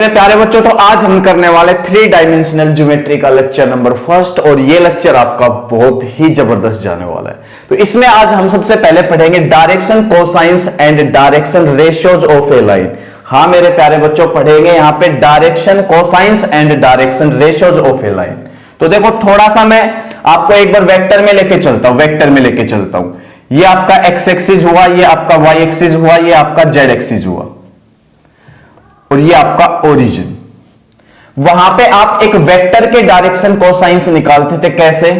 मेरे प्यारे बच्चों, तो आज हम करने वाले 3 डायमेंशनल ज्योमेट्री का लेक्चर नंबर फर्स्ट और ये लेक्चर आपका बहुत ही जबरदस्त जाने वाला है। तो इसमें आज हम सबसे पहले पढ़ेंगे direction cosines and direction ratios of A line. हाँ मेरे प्यारे बच्चों, पढ़ेंगे यहां पे direction cosines and direction ratios of A line. तो देखो थोड़ा सा मैं आपको एक बार वेक्टर में लेके चलता हूं। ये आपका एक्स एक्सिस हुआ, ये आपका वाई एक्सिस हुआ, ये आपका जेड एक्सिस हुआ और ये आपका ओरिजिन। वहां पे आप एक वेक्टर के डायरेक्शन कोसाइंस निकालते थे कैसे?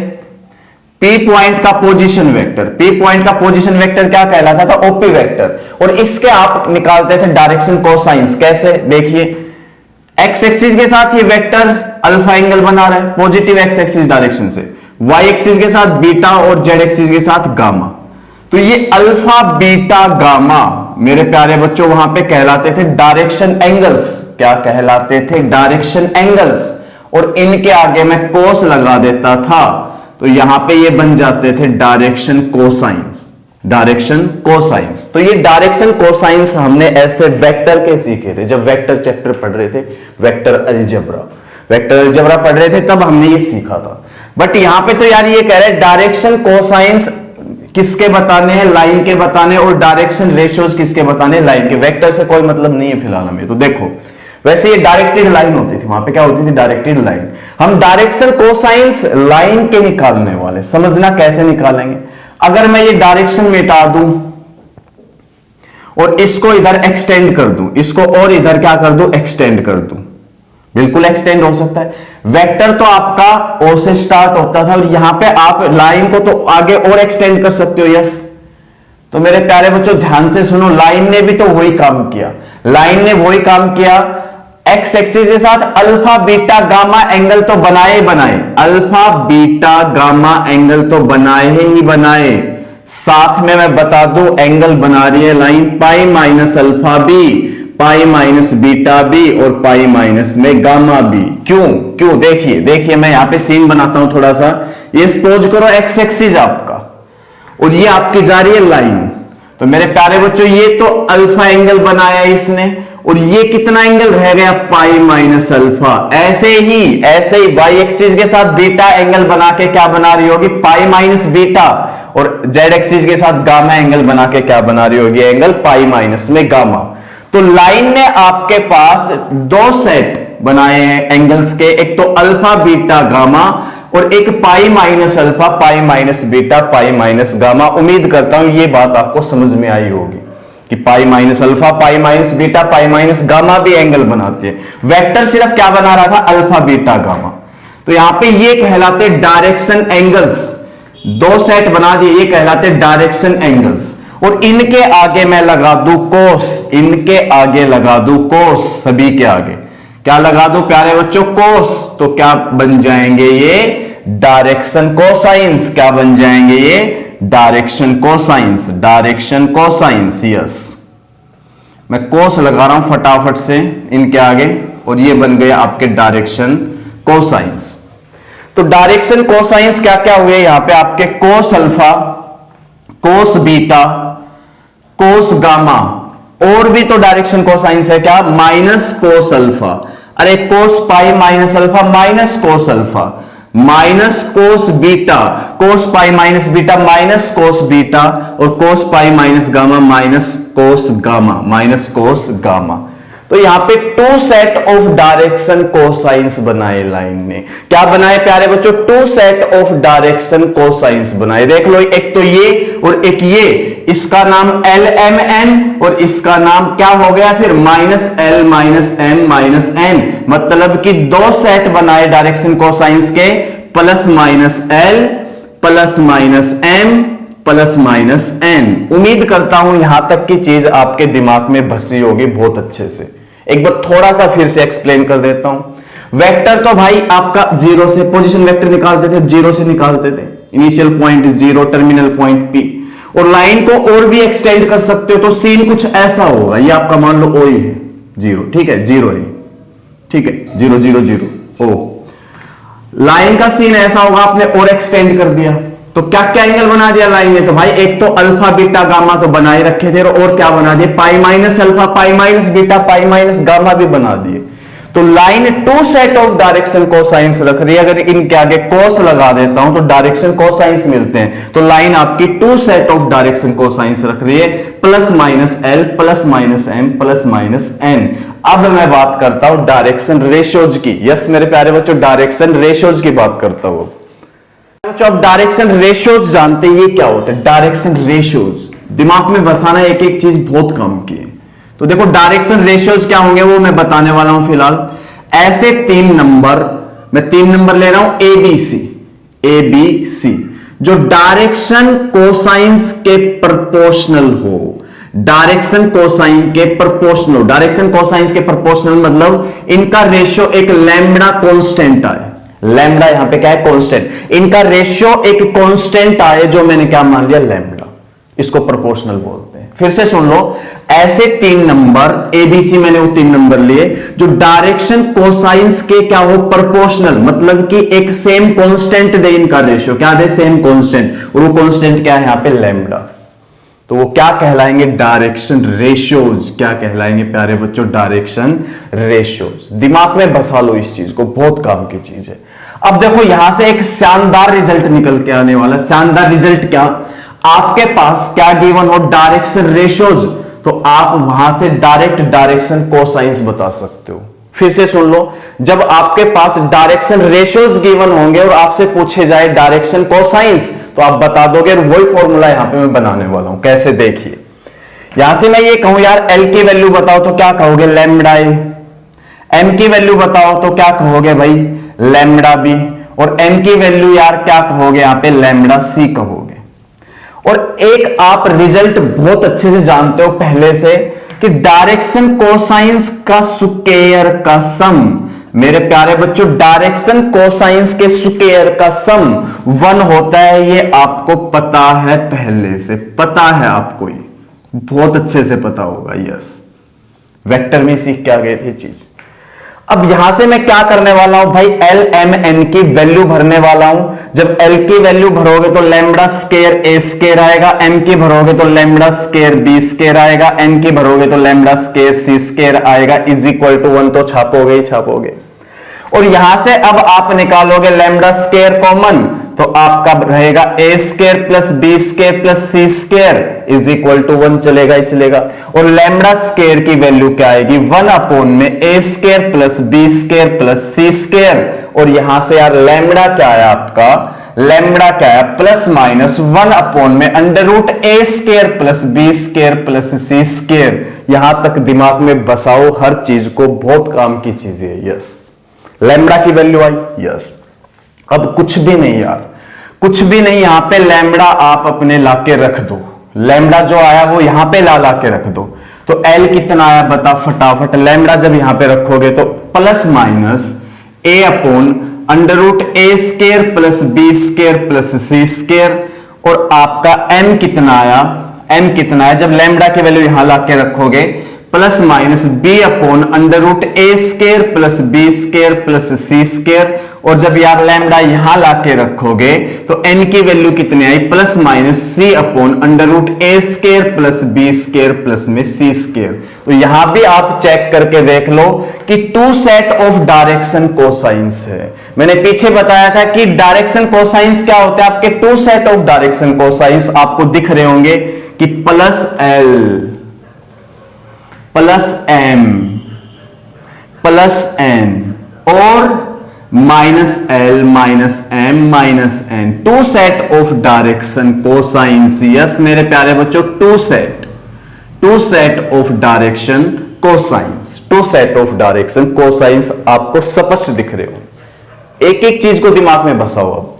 पी पॉइंट का पोजीशन वेक्टर। पी पॉइंट का पोजीशन वेक्टर क्या कहलाता था? OP vector. और इसके आप निकालते थे डायरेक्शन कोसाइंस कैसे? देखिए एक्स एक्सिस के साथ ये वेक्टर अल्फा एंगल बना रहा है पॉजिटिव एक्स एक्सिस डायरेक्शन से, वाई एक्सिस के साथ बीटा और जेड एक्सिस के साथ गामा। तो ये अल्फा बीटा गामा मेरे प्यारे बच्चों वहां पे कहलाते थे डायरेक्शन एंगल्स। क्या कहलाते थे? Direction angles. और इनके आगे मैं कोस लगा देता था तो यहां पे ये बन जाते थे डायरेक्शन कोसाइंस। Direction cosines. तो ये डायरेक्शन कोसाइंस हमने ऐसे वेक्टर के सीखे थे जब वेक्टर चैप्टर पढ़ रहे थे, वेक्टर अलजेब्रा पढ़ रहे थे, तब हमने ये सीखा था। बट यहां पे तो यार ये कह रहे हैं डायरेक्शन कोसाइंस किसके बताने हैं? लाइन के बताने। और डायरेक्शन रेशियोज किसके बताने? लाइन के। वेक्टर से कोई मतलब नहीं है फिलहाल हमें। तो देखो वैसे ये डायरेक्टेड लाइन होती थी, वहां पे क्या होती थी? Directed line. हम डायरेक्शन कोसाइंस लाइन के निकालने वाले। समझना कैसे निकालेंगे। अगर मैं ये डायरेक्शन मिटा दूं और इसको इधर एक्सटेंड कर दूं, इसको और इधर क्या कर दूं? एक्सटेंड कर दूं, बिल्कुल एक्सटेंड हो सकता है। वेक्टर तो आपका ओ से स्टार्ट होता था और यहां पे आप लाइन को तो आगे और एक्सटेंड कर सकते हो। यस। तो मेरे प्यारे बच्चों ध्यान से सुनो, लाइन ने भी तो वही काम किया। लाइन ने वही काम किया, एक्स एक्सिस के साथ अल्फा बीटा गामा एंगल तो बनाए अल्फा बीटा गामा एंगल तो बनाए ही बनाए। साथ में मैं बता दूं एंगल बना रही है लाइन पाई माइनस अल्फा बी, पाई माइनस बीटा बी और पाई माइनस में गामा बी। क्यों देखिए मैं यहां पे सीन बनाता हूं थोड़ा सा। ये सपोज करो एक्स एक्सिस आपका और ये आपकी जा रही है लाइन। तो मेरे प्यारे बच्चों ये तो अल्फा एंगल बनाया इसने और ये कितना एंगल रह गया? पाई माइनस अल्फा। ऐसे ही वाई एक्सिस के साथ बीटा एंगल बना के क्या बना रही होगी? पाई माइनस बीटा। और जेड एक्सिस के साथ गामा एंगल बना के क्या बना रही होगी? एंगल पाई माइनस में गामा। तो लाइन ने आपके पास दो सेट बनाए हैं एंगल्स के, एक तो अल्फा बीटा गामा और एक पाई minus alpha, pi minus beta, pi minus gamma. उम्मीद करता हूं ये बात आपको समझ में आई होगी कि पाई minus alpha, pi minus beta, pi minus gamma भी एंगल बनाते हैं। वेक्टर सिर्फ क्या बना रहा था? Alpha beta gamma. तो यहां पे ये कहलाते डायरेक्शन एंगल्स। दो सेट बना दिए, ये कहलाते डायरेक्शन एंगल्स। और इनके आगे मैं लगा दूं कोस, इनके आगे लगा दूं कोस, सभी के आगे क्या लगा दूं प्यारे बच्चों? कोस। तो क्या बन जाएंगे ये? Direction cosines. क्या बन जाएंगे ये? Direction cosines. Direction cosines. Yes, मैं कोस लगा रहा हूं फटाफट से इनके आगे और ये बन गए आपके डायरेक्शन कोसाइंस। तो डायरेक्शन कोसाइंस क्या क्या हुए यहां पे आपके? Cos alpha, cos beta, cos gamma. और भी तो डायरेक्शन कोसाइंस है क्या? Minus cos alpha. अरे cos pi minus alpha minus cos alpha, minus cos beta, cos pi minus beta minus cos beta और cos pi minus gamma minus cos gamma, minus cos gamma. तो यहां पे two set of direction cosines बनाए line ने। क्या बनाए प्यारे बच्चों? Two set of direction cosines बनाए। देख लो, एक तो ये और एक ये। इसका नाम एल एम एन और इसका नाम क्या हो गया फिर? Minus l minus m minus n. मतलब कि दो सेट बनाए डायरेक्शन कोसाइंस के, plus minus l plus minus m plus minus n. उम्मीद करता हूं यहां तक की चीज आपके दिमाग में बसी होगी बहुत अच्छे से। एक बार थोड़ा सा फिर से एक्सप्लेन कर देता हूं। वेक्टर तो भाई आपका जीरो से, पोजीशन वेक्टर निकालते थे, जीरो से निकालते थे। Initial point zero, terminal point P. और लाइन को और भी एक्सटेंड कर सकते हो। तो सीन कुछ ऐसा होगा, ये आपका मान लो ओ है, जीरो, ठीक है, जीरो है, ठीक है, 0 0 0 ओ। लाइन का सीन ऐसा होगा, आपने और एक्सटेंड कर दिया तो क्या क्या एंगल बना दिया लाइन ने? तो भाई एक तो अल्फा बीटा गामा तो बनाए रखे थे और क्या बना दिए? Pi minus alpha, pi minus beta, pi minus gamma भी बना दिए। तो line two set of direction cosines रख रही है, अगर इनके आगे कोस लगा देता हूं तो डायरेक्शन कोसाइंस मिलते हैं, तो लाइन आपकी two set of direction cosines रख रही है, plus minus l plus minus m plus minus n. अब मैं बात करता हूं डायरेक्शन रेशियोज की। यस मेरे प्यारे बच्चों, डायरेक्शन रेशियोज की बात करता हूं बच्चों। अब डायरेक्शन रेशियोज जानते हैं ये क्या होते हैं? डायरेक्शन रेशियोज दिमाग में बसाना एक एक चीज बहुत काम की है। तो देखो डायरेक्शन रेशियोज क्या होंगे वो मैं बताने वाला हूं फिलहाल। ऐसे तीन नंबर, मैं तीन नंबर ले रहा हूं ए बी सी, जो डायरेक्शन कोसाइंस के प्रोपोर्शनल हो। डायरेक्शन कोसाइन के प्रोपोर्शनल, डायरेक्शन कोसाइंस के प्रोपोर्शनल मतलब इनका रेशियो एक लैम्बडा कांस्टेंट आए। लैम्बडा यहां पे क्या है? कांस्टेंट। इनका रेशियो एक कांस्टेंट आए जो मैंने क्या मान लिया? लैम्बडा। इसको प्रोपोर्शनल बोलते हैं। फिर से सुन लो, ऐसे तीन नंबर एबीसी, मैंने वो तीन नंबर लिए जो डायरेक्शन कोसाइंस के क्या हो? प्रोपोर्शनल, मतलब कि एक सेम कांस्टेंट दे इनका रेशियो। क्या दे? Same constant. और वो कांस्टेंट क्या है यहां पे? लैम्बडा। तो वो क्या कहलाएंगे? Direction ratios. क्या कहलाएंगे प्यारे बच्चों? Direction ratios. दिमाग में बसा लो इस चीज को, बहुत काम की चीज है। अब देखो यहां से एक शानदार रिजल्ट निकल के आने वाला। शानदार रिजल्ट क्या? आपके पास क्या गिवन हो? डायरेक्शन रेशियोज, तो आप वहां से डायरेक्ट डायरेक्शन कोसाइंस बता सकते हो। फिर से सुन लो, जब आपके पास डायरेक्शन रेशियोज गिवन होंगे और आपसे पूछे जाए डायरेक्शन कोसाइंस, तो आप बता दोगे। वही फॉर्मूला यहां पे मैं बनाने वाला हूं। कैसे? देखिए, यहां से मैं ये कहूं यार एल की वैल्यू बताओ तो क्या कहोगे? Lambda a. एम की वैल्यू बताओ तो क्या कहोगे भाई? Lambda b. और एन की वैल्यू यार क्या कहोगे? यहां पे लैम्बडा सी कहोगे। और एक आप रिजल्ट बहुत अच्छे से जानते हो पहले से कि डायरेक्शन कोसाइंस का स्क्वायर का सम, मेरे प्यारे बच्चों, डायरेक्शन कोसाइंस के स्क्वायर का सम 1 होता है। ये आपको पता है, पहले से पता है आपको, ये बहुत अच्छे से पता होगा। यस, वेक्टर में सीख के आ गए थे चीज। अब यहां से मैं क्या करने वाला हूं भाई? एल एम एन की वैल्यू भरने वाला हूं। जब एल की वैल्यू भरोगे तो लैम्बडा स्क्वायर ए स्क्वायर आएगा, एम की भरोगे तो लैम्बडा स्क्वायर बी स्क्वायर आएगा, एन की भरोगे तो लैम्बडा स्क्वायर सी स्क्वायर आएगा, इज इक्वल टू 1। तो छापोगे ही छापोगे। और यहां से अब आप निकालोगे लैम्बडा स्क्वायर कॉमन, तो आपका रहेगा a square plus b square plus c square is equal to 1। चलेगा ही चलेगा। और लैम्बडा स्क्वायर की वैल्यू क्या आएगी? 1 अपॉन में a square plus b square plus c square. और यहां से यार लैम्बडा क्या है आपका? लैम्बडा क्या है? प्लस माइनस 1 अपॉन में under root a square plus b square plus c square. यहां तक दिमाग में बसाओ हर चीज को, बहुत काम की चीज है। यस, लैम्बडा की वैल्यू आई। यस, अब कुछ भी नहीं यार, कुछ भी नहीं। यहां पे लैम्बडा आप अपने लाके रख दो। लैम्बडा जो आया वो यहां पे ला के रख दो। तो एल कितना आया बता फटाफट। लैम्बडा जब यहां पे रखोगे तो plus minus a upon under root a square plus b square plus c square. और आपका एम कितना आया? एम कितना है? जब लैम्बडा की वैल्यू यहां ला के रखोगे plus minus b upon under root a square plus b square plus c square. और जब यार लैम्बडा यहां लाके रखोगे तो एन की वैल्यू कितनी आई? Plus minus c upon under root a square plus b square plus में सी स्क्वायर। तो यहां भी आप चेक करके देख लो कि two set of direction cosines है। मैंने पीछे बताया था कि डायरेक्शन कोसाइंस क्या होता है? आपके two set of direction cosines आपको दिख रहे होंगे कि plus l plus m plus n और minus l minus m minus n. Two set of direction cosines. Yes मेरे प्यारे बच्चों, two set of direction cosines. Two set of direction cosines आपको स्पष्ट दिख रहे हो। एक एक चीज को दिमाग में बसाओ अब।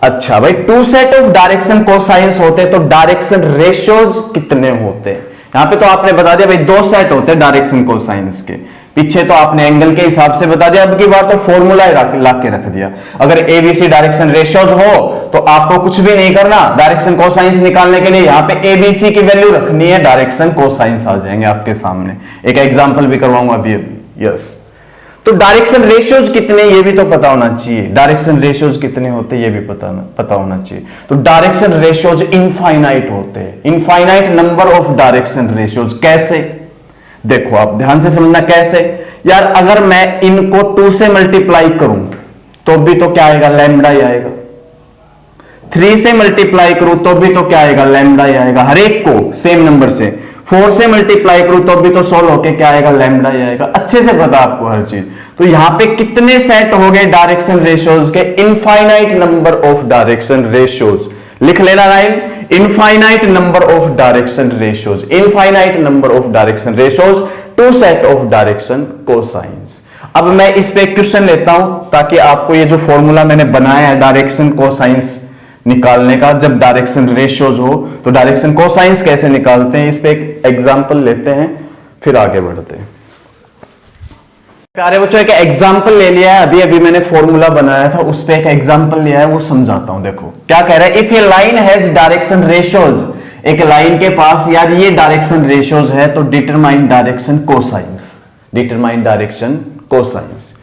अच्छा भाई, two set of direction cosines होते तो डायरेक्शन रेशियोज कितने होते हैं? यहां पे तो आपने बता दिया भाई दो सेट होते हैं डायरेक्शन कोसाइंस के। पीछे तो आपने एंगल के हिसाब से बता दिया। अब की बार तो फॉर्मूला ला के रख दिया। अगर एबीसी डायरेक्शन रेशियोज हो तो आपको कुछ भी नहीं करना। डायरेक्शन कोसाइंस निकालने के लिए यहां पे एबीसी की वैल्यू रखनी है, डायरेक्शन कोसाइंस आ जाएंगे आपके सामने। एक एग्जांपल भी करवाऊंगा अभी। यस, तो डायरेक्शन रेशियोज कितने ये भी तो पता होना चाहिए। डायरेक्शन रेशियोज कितने होते ये भी पता होना चाहिए। तो डायरेक्शन रेशियोज इनफाइनाइट होते हैं। Infinite number of direction ratios. कैसे? देखो आप ध्यान से समझना कैसे। यार अगर मैं इनको 2 से मल्टीप्लाई करूं तो भी तो क्या आएगा, लैम्बडा ही आएगा। 3 से मल्टीप्लाई करूं तो भी तो क्या आएगा, लैम्बडा ही आएगा, हर एक को सेम नंबर से। 4 से मल्टीप्लाई करूं तो भी तो सोल्व होके क्या आएगा, लैम्बडा ही आएगा। अच्छे से पता आपको हर चीज। तो यहां पे कितने सेट हो गए डायरेक्शन रेशियोज के, infinite number of direction ratios. लिख लेना line, infinite number of direction ratios, infinite number of direction ratios two set of direction cosines. अब मैं इस पे क्वेश्चन लेता हूं ताकि आपको ये जो फॉर्मूला मैंने बनाया है डायरेक्शन कोसाइंस निकालने का, जब डायरेक्शन रेशियोज हो तो डायरेक्शन कोसाइंस कैसे निकालते हैं, इस पे एक एग्जांपल लेते हैं फिर आगे बढ़ते हैं। प्यारे बच्चों एक एग्जांपल ले लिया है, अभी अभी मैंने फॉर्मूला बनाया था उस पे एक एग्जांपल लिया है, वो समझाता हूं। देखो क्या कह रहा है, if A line has direction ratios, एक लाइन के पास यार ये डायरेक्शन रेशियोज है तो determine direction cosines, determine direction cosines.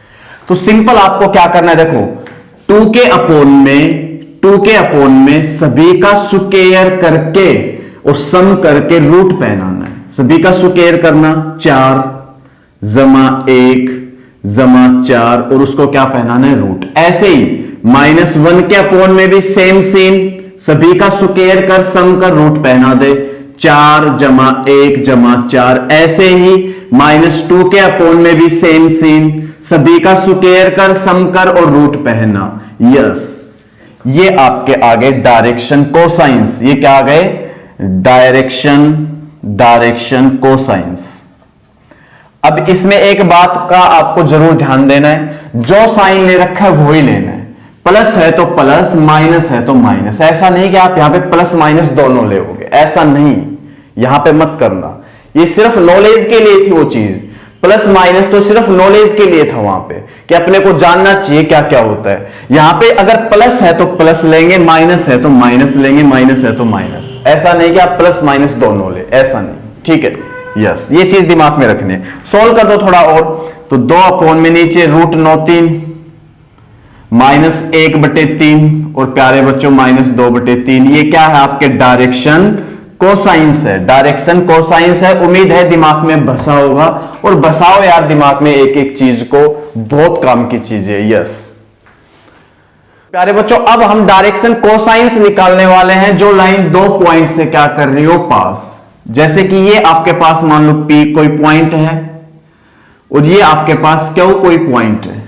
तो सिंपल आपको क्या करना है, देखो 2 के अपोन में सभी का स्क्वायर करके और सम करके रूट पहनाना है। सभी का स्क्वायर करना 4 जमा 1 जमा 4 और उसको क्या पहनाना है, रूट। ऐसे ही -1 के अपोन में भी सेम सीन, सभी का स्क्वायर कर सम कर रूट पहना दे, 4 जमा 1 जमा 4। ऐसे ही -2 के अपोन में भी सेम सीन, सभी का स्क्वायर कर सम कर और रूट पहना। यस, ये आपके आगे डायरेक्शन कोसाइंस, ये क्या आ गए, डायरेक्शन कोसाइंस। अब इसमें एक बात का आपको जरूर ध्यान देना है, जो साइन ले रखा है वही लेना है। प्लस है तो प्लस, माइनस है तो माइनस। ऐसा नहीं कि आप यहां पे प्लस माइनस दोनों लेओगे, ऐसा नहीं, यहां पे मत करना। ये सिर्फ नॉलेज के लिए थी वो चीज, प्लस माइनस तो सिर्फ नॉलेज के लिए था वहां पे, कि अपने को जानना चाहिए क्या क्या होता है। यहां पे अगर प्लस है तो प्लस लेंगे, माइनस है तो माइनस लेंगे, माइनस है तो माइनस। ऐसा नहीं कि आप प्लस माइनस दोनों ले, ऐसा नहीं, ठीक है। यस, ये चीज दिमाग में रखनी है। सोल्व कर दो थोड़ा और, तो 2 अपोन में नीचे रूट 9 3 -1/3 और प्यारे बच्चों -2/3। ये क्या है, आपके डायरेक्शन कोसाइंस है, डायरेक्शन कोसाइंस है। उम्मीद है दिमाग में बसा होगा, और बसाओ यार दिमाग में एक एक चीज को, बहुत काम की चीज है। यस प्यारे बच्चों, अब हम डायरेक्शन कोसाइंस निकालने वाले हैं जो लाइन 2 पॉइंट से क्या कर रही हो, पास। जैसे कि ये आपके पास मान लो P कोई पॉइंट है और ये आपके पास Q कोई पॉइंट है।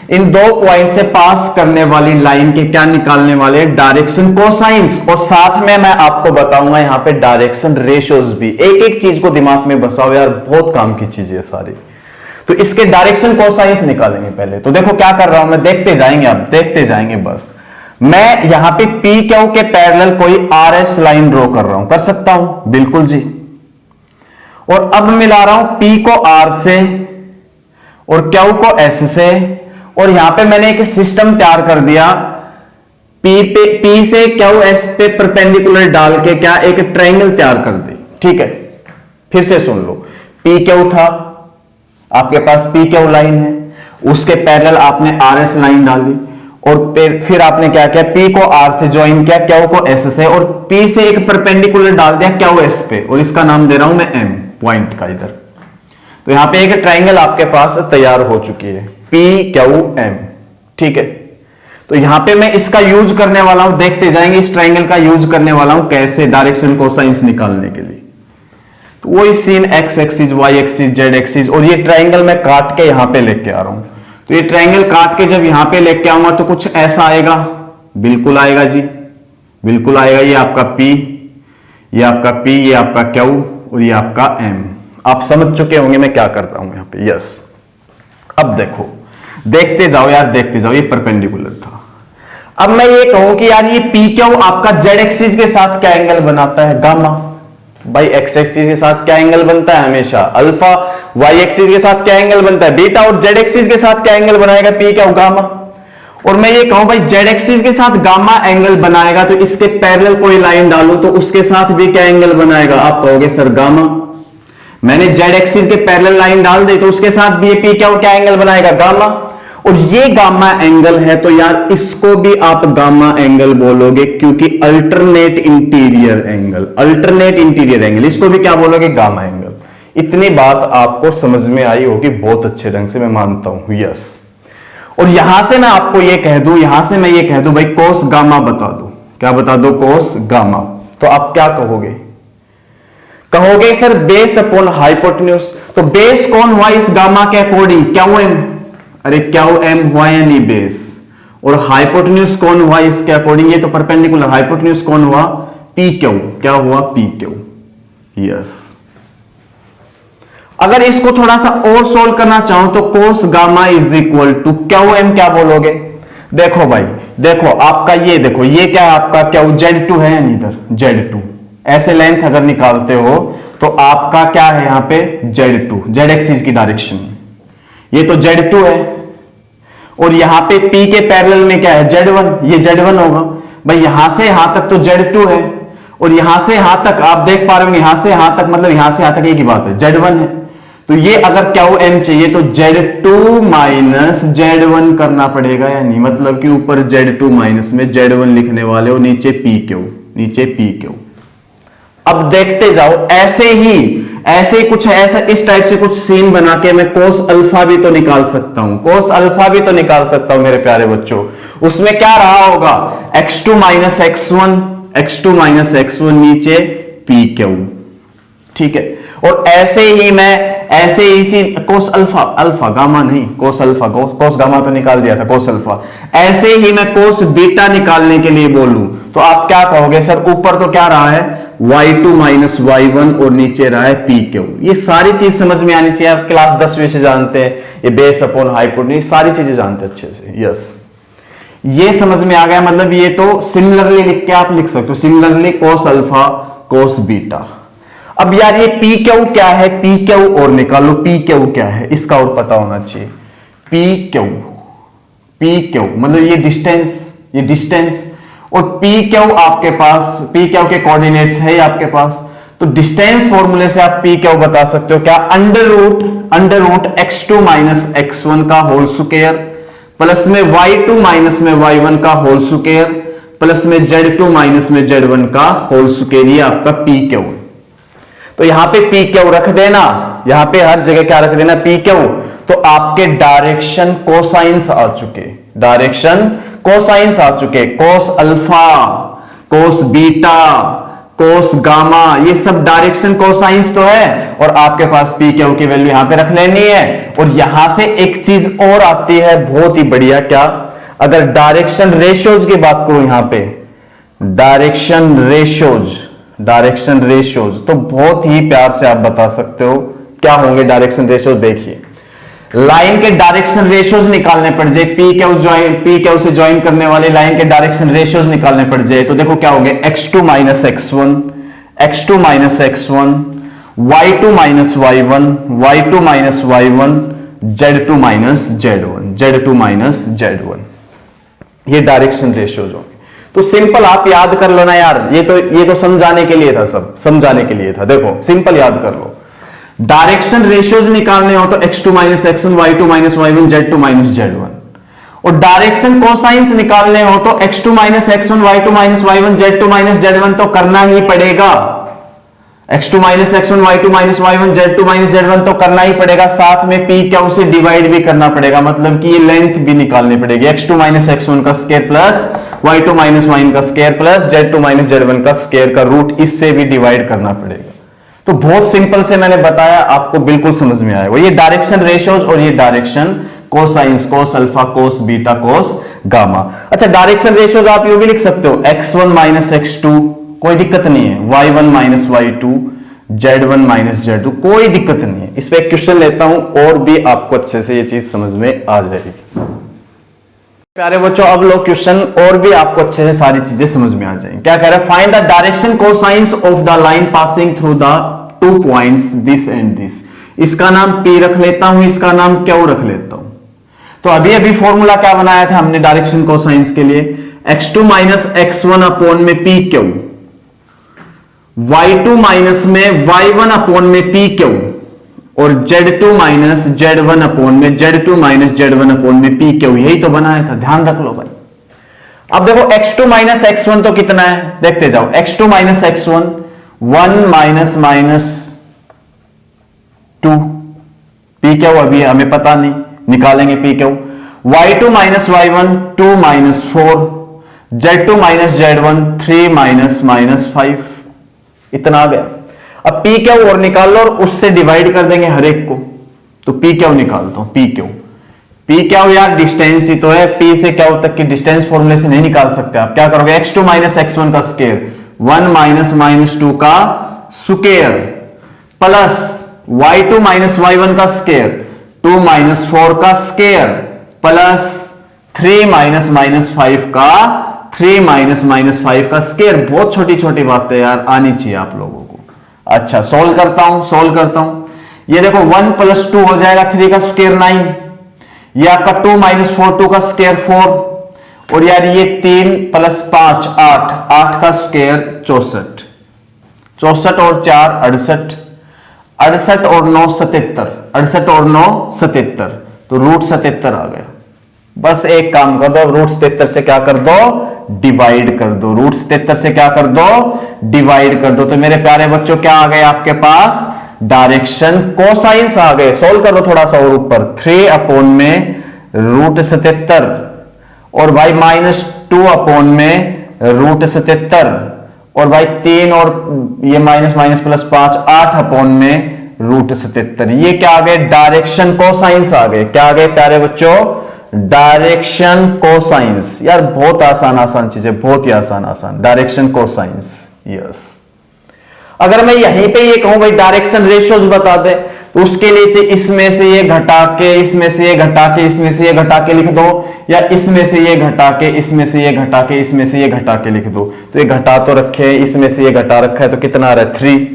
इन 2 पॉइंट से पास करने वाली लाइन के क्या निकालने वाले, डायरेक्शन कोसाइंस। और साथ में मैं आपको बताऊंगा यहां पे डायरेक्शन रेशियोज भी। एक एक चीज को दिमाग में बसाओ यार, बहुत काम की चीज है सारी। तो इसके डायरेक्शन कोसाइंस निकालेंगे पहले। तो देखो क्या कर रहा हूं मैं, देखते जाएंगे, आप देखते जाएंगे बस। मैं यहां पे पी क्यू के पैरेलल कोई RS लाइन ड्रॉ कर रहा हूं, कर सकता हूं, बिल्कुल जी। और अब मिला रहा हूं P को R से और Q को S से, और यहां पे मैंने एक सिस्टम तैयार कर दिया, P से QS पे परपेंडिकुलर डाल के क्या एक ट्रायंगल तैयार कर दी, ठीक है। फिर से सुन लो, PQ था आपके पास, PQ लाइन है, उसके पैरेलल आपने RS लाइन डाली, और फिर आपने क्या किया, P को R से ज्वाइन किया, Q को S से, और P से एक परपेंडिकुलर डाल दिया QS पे, और इसका नाम दे रहा हूं मैं M पॉइंट का इधर। तो यहां पे एक ट्रायंगल आपके पास तैयार हो चुकी है, PQM, ठीक है। तो यहां पे मैं इसका यूज करने वाला हूं, देखते जाएंगे इस ट्रायंगल का यूज करने वाला हूं कैसे, डायरेक्शन कोसाइंस निकालने के लिए। तो वही scene x axis, y axis, z axis, और ये ट्रायंगल मैं काट के यहां पे लेके आ रहा हूं। तो ये ट्रायंगल काट के जब यहां पे लेके आऊंगा तो कुछ ऐसा आएगा, बिल्कुल आएगा जी, बिल्कुल आएगा। ये आपका P, ये आपका P, ये आपका Q और ये आपका M। आप समझ चुके होंगे मैं क्या करता हूं यहां पे। यस, अब देखो, देखते जाओ यार, देखते जाओ। ये परपेंडिकुलर था। अब मैं ये कहूं कि यार ये PQ आपका z एक्सिस के साथ क्या एंगल बनाता है, गामा। भाई x एक्सिस के साथ क्या एंगल बनता है हमेशा, अल्फा। y एक्सिस के साथ क्या एंगल बनता है, बीटा। और z एक्सिस के साथ क्या एंगल बनाएगा, PQ, गामा। और मैं ये कहूं भाई z एक्सिस के साथ गामा एंगल बनाएगा, तो इसके पैरेलल कोई लाइन डालू तो उसके साथ भी क्या एंगल बनाएगा, आप कहोगे सर गामा। मैंने z एक्सिस के पैरेलल लाइन डाल दी तो उसके साथ भी ये PQ क्या एंगल बनाएगा, गामा। और ये गामा एंगल है तो यार इसको भी आप गामा एंगल बोलोगे, क्योंकि alternate interior angle, alternate interior angle, इसको भी क्या बोलोगे, गामा एंगल। इतनी बात आपको समझ में आई होगी बहुत अच्छे ढंग से, मैं मानता हूं, यस। और यहां से मैं आपको ये कह दूं, यहां से मैं ये कह दूं भाई कोस गामा बता दो, क्या बता दो, कोस गामा, तो आप क्या कहोगे, कहोगे सर बेस अपॉन हाइपोटेन्यूज। तो बेस कौन हुआ इस गामा के अकॉर्डिंग, क्यू एम, अरे क्यू एम हुआ या नहीं बेस, और हाइपोटेन्यूज कौन हुआ इसके अकॉर्डिंग, ये तो परपेंडिकुलर, हाइपोटेन्यूज कौन हुआ, पी क्यू, क्या हुआ, पी क्यू, यस। अगर इसको थोड़ा सा और सोल्व करना चाहूं तो cos gamma is equal to q m, क्या बोलोगे, देखो भाई, देखो आपका ये, देखो ये क्या है आपका, क्या Z2 है या नहीं, इधर Z2, ऐसे लेंथ अगर निकालते हो तो आपका क्या है यहां पे Z2, Z एक्सिस की डायरेक्शन में, ये तो Z2 है, और यहां पे P के पैरेलल में क्या है, Z1, ये Z1 होगा भाई, यहां से यहां तक तो Z2 है, और यहां से यहां तक आप देख पा रहे हो, यहां से यहां तक मतलब यहां से यहां तक एक ही बात है, Z1 है, तो ये अगर क्यू एम चाहिए तो Z2 माइनस Z1 करना पड़ेगा या नहीं, मतलब कि ऊपर Z2 माइनस में Z1 लिखने वाले हो, नीचे PQ, नीचे PQ। अब देखते जाओ, ऐसे कुछ ऐसा इस टाइप से कुछ सीन बना के मैं कोस अल्फा भी तो निकाल सकता हूं, कोस अल्फा भी तो निकाल सकता हूं मेरे प्यारे बच्चों। उसमें क्या रहा होगा, x2 minus x1, x2 minus x1 नीचे PQ, ठीक है। और ऐसे ही मैं ऐसे इसी कोस अल्फा, अल्फा गामा नहीं, कोस अल्फा, कोस गामा तो निकाल दिया था, कोस अल्फा, ऐसे ही मैं कोस बीटा निकालने के लिए बोलूं तो आप क्या कहोगे, सर ऊपर तो क्या रहा है y2 माइनस y1 और नीचे रहा है PQ। ये सारी चीज समझ में आनी चाहिए, आप क्लास 10वीं से जानते हैं, ये बेस अपॉन हाइपोटेन्यूज सारी चीजें जानते हैं अच्छे से, यस। ये समझ में आ गया, मतलब ये तो सिमिलरली लिख के आप लिख सकते हो, सिमिलरली कोस अल्फा कोस बीटा। अब यार ये PQ क्या है, PQ और निकालो, PQ क्या है इसका और पता होना चाहिए, PQ मतलब ये डिस्टेंस, और PQ आपके पास, PQ के कोऑर्डिनेट्स है आपके पास, तो डिस्टेंस फॉर्मूले से आप PQ बता सकते हो क्या, under root x2 minus x1 का होल स्क्वायर प्लस में y2 माइनस में y1 का होल स्क्वायर प्लस में Z2 माइनस में Z1 का होल स्क्वायर, ये आपका PQ। तो यहां पे PQ रख देना, यहां पे हर जगह क्या रख देना, PQ। तो आपके डायरेक्शन कोसाइंस आ चुके, डायरेक्शन कोसाइंस आ चुके, कोस alpha, cos beta, cos gamma, ये सब डायरेक्शन कोसाइंस तो है, और आपके पास PQ की वैल्यू यहां पे रख लेनी है। और यहां से एक चीज और आती है बहुत ही बढ़िया, क्या, अगर डायरेक्शन रेशियोज की बात करूं यहां पे, डायरेक्शन रेशियोज तो बहुत ही प्यार से आप बता सकते हो क्या होंगे डायरेक्शन रेशियोज। देखिए लाइन के डायरेक्शन रेशियोज निकालने पड़ जाए, PQ से ज्वाइन करने वाले लाइन के डायरेक्शन रेशियोज निकालने पड़ जाए, तो देखो क्या होंगे, x2 minus x1, x2 minus x1, y2 minus y1, y2 minus y1, z2 minus z1, z2 minus z1, ये डायरेक्शन रेशियोज होंगे। तो सिंपल आप याद कर लो ना यार, ये तो समझाने के लिए था, सब समझाने के लिए था। देखो सिंपल याद कर लो, डायरेक्शन रेशियोज निकालने हो तो x2 minus x1, y2 minus y1, z2 minus z1, और डायरेक्शन कोसाइंस निकालने हो तो x2 minus x1, y2 minus y1, z2 minus z1 तो करना ही पड़ेगा, x2 minus x1, y2 minus y1, z2 minus z1 तो करना ही पड़ेगा, साथ में PQ से डिवाइड भी करना पड़ेगा, मतलब कि ये लेंथ भी निकालनी पड़ेगी, x2 माइनस x1 का square plus y2 minus y1 का square plus z2 minus z1 का स्क्वायर का रूट, इससे भी डिवाइड करना पड़ेगा। तो बहुत सिंपल से मैंने बताया, आपको बिल्कुल समझ में आएगा। ये डायरेक्शन रेशियोज और ये डायरेक्शन कोसाइंस, कोस alpha, cos beta, cos gamma. अच्छा डायरेक्शन रेशियोज आप ये भी लिख सकते हो, x1 माइनस x2, कोई दिक्कत नहीं है, y1 minus y2, z1 minus z2, कोई दिक्कत नहीं है। इस पे एक क्वेश्चन लेता हूं और भी आपको अच्छे से ये चीज समझ में आ जाएगी। प्यारे बच्चों अब लोग क्वेश्चन और भी आपको अच्छे से सारी चीजें समझ में आ जाएंगी। क्या कह रहा है, find the direction cosines of the line passing through the 2 points this and this. इसका नाम P रख लेता हूं, इसका नाम Q रख लेता हूं। तो अभी फॉर्मूला क्या बनाया था हमने डायरेक्शन कोसाइंस के लिए, x2 माइनस x1 अपॉन में PQ, y2 माइनस में y1 अपॉन में PQ, और z2 माइनस z1 अपॉन में z2 माइनस z1 अपॉन में PQ, यही तो बनाया था, ध्यान रख लो भाई। अब देखो x2 माइनस x1 तो कितना है, देखते जाओ, x2 minus x1 1 minus minus 2, P Q अभी हमें पता नहीं, निकालेंगे P Q. y2 minus y1 2 minus 4, z2 minus z1 3 minus 5, इतना आ गया। अब पी क्यू और निकाल लो और उससे डिवाइड कर देंगे हर एक को, तो पी क्यू निकालता हूं। पी क्यू यार डिस्टेंस ही तो है, पी से क्यू तक की डिस्टेंस फॉर्मूले से नहीं निकाल सकते। आप क्या करोगे, x2 माइनस x1 का स्क्वायर 1 माइनस 2 का square plus y2 minus y1 का स्क्वायर 2 माइनस 4 का स्क्वायर प्लस 3 माइनस 5 का 3 माइनस 5 का स्क्वायर। बहुत छोटी छोटी बातें यार आनी चाहिए आप लोगों को। अच्छा सोल्व करता हूं। ये देखो 1 प्लस 2 हो जाएगा 3 का स्क्वायर 9, ये आपका 2 माइनस 4 2 का स्क्वायर 4, और यार ये 3 प्लस 5 8 का स्क्वायर 64, 64 और 4 68, 68 और 9 77, 68 और 9 77, तो रूट 77 आ गया। बस एक काम कर दो, रूट 77 से क्या कर दो, डिवाइड कर दो। रूट 77 से क्या कर दो, डिवाइड कर दो। तो मेरे प्यारे बच्चों क्या आ गए आपके पास, डायरेक्शन कोसाइंस आ गए। सोल्व कर दो थोड़ा सा और ऊपर, 3 अपॉन में रूट 77, और भाई माइनस 2 अपॉन में रूट 77, और भाई 3 और ये माइनस प्लस 5 8 अपॉन में रूट 77। ये क्या आ गए, डायरेक्शन कोसाइंस आ गए। क्या आ गए प्यारे बच्चों, डायरेक्शन कोसाइंस। यार बहुत आसान चीजें, बहुत ही आसान डायरेक्शन कोसाइंस। यस, अगर मैं यहीं पे ये कहूं भाई डायरेक्शन रेशियोज बता दे, तो उसके लिए इसमें से ये घटा के, इसमें से ये घटा के, इसमें से ये घटा के लिख दो, या इसमें से ये घटा के, इसमें से ये घटा के, इसमें से ये घटा के लिख दो। तो ये घटा तो रखे, इसमें से ये घटा रखा है, तो कितना आ रहा है 3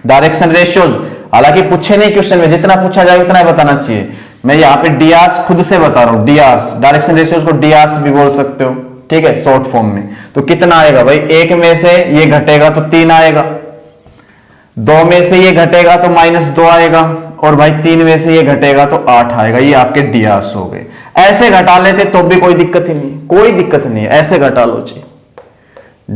डायरेक्शन रेशियोज। हालांकि पूछे नहीं क्वेश्चन में, जितना पूछा जाए उतना ही बताना चाहिए। मैं यहाँ पे डीआरस खुद से बता रहा हूं, डीआरस डायरेक्शन रेशियोज को डीआरस भी बोल सकते हो, ठीक है, शॉर्ट फॉर्म में। तो कितना आएगा भाई, 1 में से ये घटेगा तो 3 आएगा, 2 में से ये घटेगा तो -2 आएगा, और भाई 3 में से ये घटेगा तो 8 आएगा। ये आपके डीआरस हो गए। ऐसे घटा लेते तो भी कोई दिक्कत ही नहीं, कोई दिक्कत नहीं है, ऐसे घटा लो जी।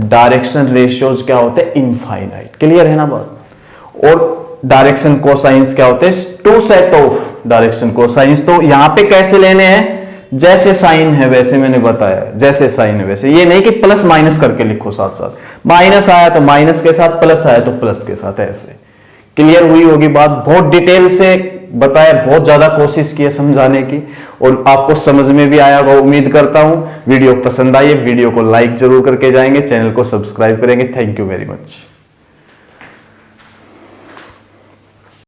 डायरेक्शन रेशियोज क्या होते हैं, इनफाइनाइट। क्लियर है ना बात। और डायरेक्शन कोसाइंस क्या होते हैं, 2 सेट ऑफ डायरेक्शन कोसाइंस। तो यहां पे कैसे लेने हैं, जैसे साइन है वैसे मैंने बताया, जैसे साइन है वैसे। ये नहीं कि प्लस माइनस करके लिखो साथ साथ, माइनस आया तो माइनस के साथ, प्लस आया तो प्लस के साथ, ऐसे। क्लियर हुई होगी बात। बहुत डिटेल से बताया, बहुत ज्यादा कोशिश की है समझाने की, और आपको समझ में भी आया होगा उम्मीद करता हूं। वीडियो पसंद आई है, वीडियो को लाइक जरूर करके जाएंगे, चैनल को सब्सक्राइब करेंगे। Thank you very much.